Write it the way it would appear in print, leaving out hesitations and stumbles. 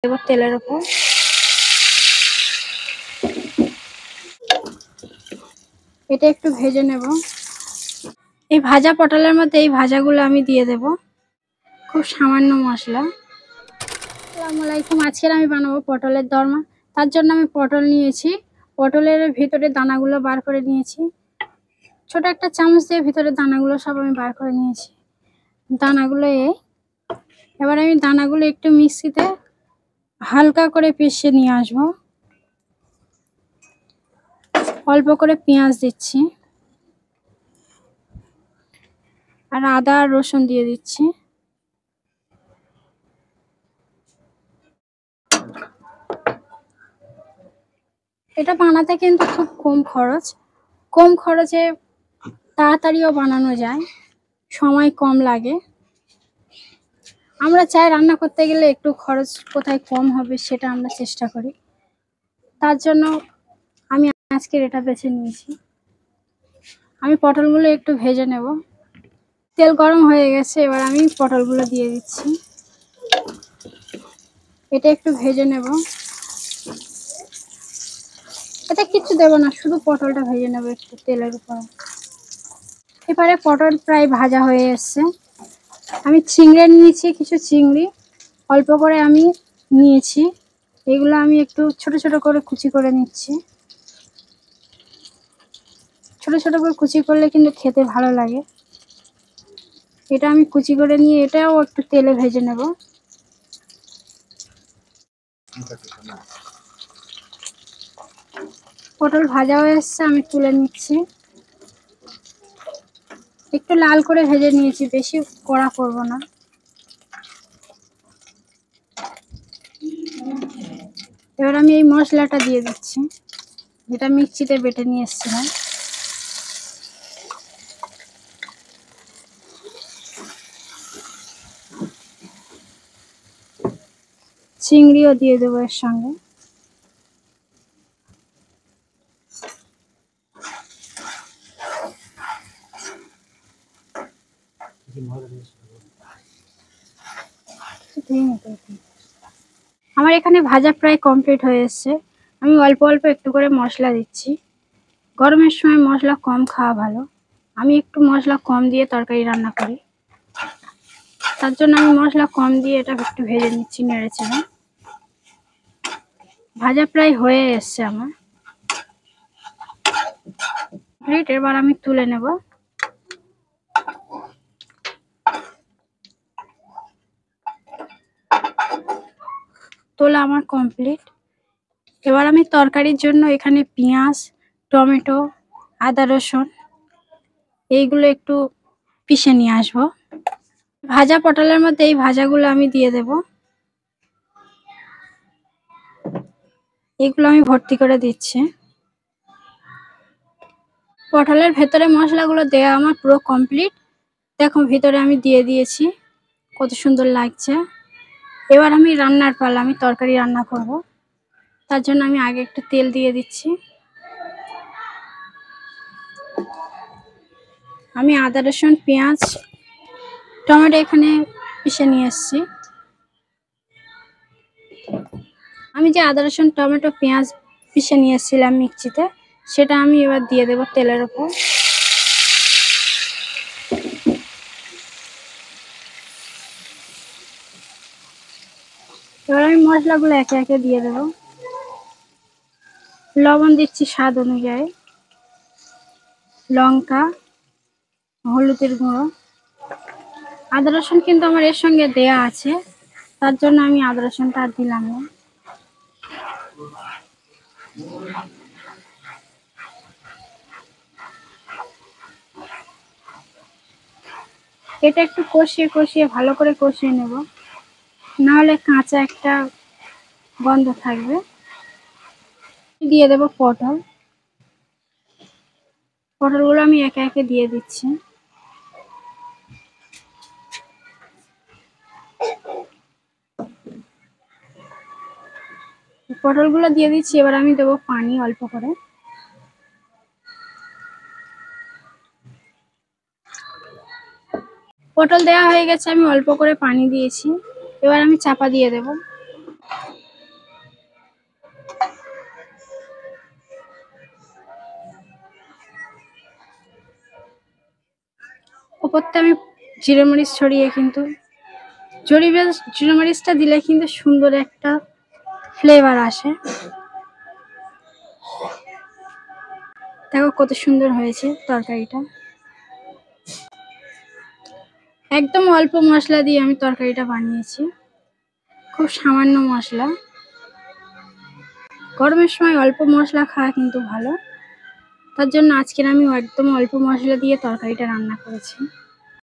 এবার তেলের উপর এটা একটু ভেজে নেব। এই ভাজা পটলের মধ্যে এই ভাজাগুলো আমি দিয়ে দেব, খুব সামান্য মশলা। আসসালামু আলাইকুম, আজকের আমি বানাবো পটলের দরমা। তার জন্য আমি পটল নিয়েছি, পটলের ভিতরে দানাগুলো বার করে নিয়েছি। ছোট একটা চামচ দিয়ে ভিতরে দানাগুলো সব আমি বার করে নিয়েছি। দানাগুলো এবার আমি দানাগুলো একটু মিক্সিতে হালকা করে পিষে নিয়ে আসবো। অল্প করে পেঁয়াজ দিচ্ছি আর আদা আর রসুন দিয়ে দিচ্ছি। এটা বানাতে কিন্তু খুব কম খরচে তাড়াতাড়িও বানানো যায়, সময় কম লাগে। আমরা চাই রান্না করতে গেলে একটু খরচ কোথায় কম হবে সেটা আমরা চেষ্টা করি। তার জন্য আমি আজকের এটা বেছে নিয়েছি। আমি পটলগুলো একটু ভেজে নেব। তেল গরম হয়ে গেছে, এবার আমি পটলগুলো দিয়ে দিচ্ছি। এটা একটু ভেজে নেব। এটা কিছু দেবো না, শুধু পটলটা ভেজে নেবো একটু তেলের উপর। এবারে পটল প্রায় ভাজা হয়ে এসছে। আমি চিংড়ি নিয়েছি, কিছু চিংড়ি অল্প করে আমি নিয়েছি। এগুলো আমি একটু ছোট ছোট করে কুচি করে নিচ্ছি। ছোট ছোট করে কুচি করলে কিন্তু খেতে ভালো লাগে। এটা আমি কুচি করে নিয়ে এটাও একটু তেলে ভেজে নেব। পটল ভাজা হয়ে এসছে, আমি তুলে নিচ্ছি। একটু লাল করে ভেজে নিয়েছি, বেশি কড়া করব না। এবার আমি এই মশলাটা দিয়ে দিচ্ছি, যেটা মিক্সিতে বেটে নিয়ে এসেছিলাম। চিংড়িও দিয়ে দেবো এর সঙ্গে। আমার এখানে ভাজা প্রায় কমপ্লিট হয়ে এসছে। আমি অল্প অল্প একটু করে মশলা দিচ্ছি। গরমের সময় মশলা কম খাওয়া ভালো। আমি একটু মশলা কম দিয়ে তরকারি রান্না করি, তার জন্য আমি মশলা কম দিয়ে এটা একটু ভেজে নিচ্ছি নেড়ে চেড়ে। ভাজা প্রায় হয়ে এসছে আমার। এবার আমি তুলে নেব। তোলা আমার কমপ্লিট। এবার আমি তরকারির জন্য এখানে পেঁয়াজ, টমেটো, আদা রসুন এইগুলো একটু পিষে নিয়ে আসবো। ভাজা পটলের মধ্যে এই ভাজাগুলো আমি দিয়ে দেব। এগুলো আমি ভর্তি করে দিচ্ছি। পটলের ভেতরে মশলাগুলো দেওয়া আমার পুরো কমপ্লিট। দেখো ভিতরে আমি দিয়ে দিয়েছি, কত সুন্দর লাগছে। এবার আমি রান্নার পালা, আমি তরকারি রান্না করব। তার জন্য আমি আগে একটু তেল দিয়ে দিচ্ছি। আমি আদা রসুন পেঁয়াজ টমেটো এখানে পিষে নিয়ে এসেছি। আমি যে আদা রসুন টমেটো পেঁয়াজ পিষে নিয়ে এসেছিলাম মিক্সিতে, সেটা আমি এবার দিয়ে দেবো তেলের উপর। এবার আমি মশলাগুলো একে একে দিয়ে দেবো। লবণ দিচ্ছি স্বাদ অনুযায়ী, লঙ্কা, হলুদের গুঁড়ো। আদা রসুন কিন্তু আমার এর সঙ্গে দেয়া আছে, তার জন্য আমি আদা রসুনটা আর দিলাম না। এটা একটু কষিয়ে কষিয়ে ভালো করে কষিয়ে নেব, নাহলে কাঁচা একটা গন্ধ থাকবে। দিয়ে দেব পটলগুলো আমি একে একে দিয়ে দিচ্ছি। পটলগুলো দিয়ে দিচ্ছি, এবার আমি দেবো পানি অল্প করে। পটল দেওয়া হয়ে গেছে, আমি অল্প করে পানি দিয়েছি। এবার আমি চাপা দিয়ে দেব। ওপরতে আমি জিরে মরিচ ছড়িয়ে কিন্তু জিরে মরিচটা দিলে কিন্তু সুন্দর একটা ফ্লেভার আসে। দেখো কত সুন্দর হয়েছে তরকারিটা। একদম অল্প মশলা দিয়ে আমি তরকারিটা বানিয়েছি, খুব সামান্য মশলা। গরমের সময় অল্প মশলা খাওয়া কিন্তু ভালো, তার জন্য আজকের আমি একদম অল্প মশলা দিয়ে তরকারিটা রান্না করেছি।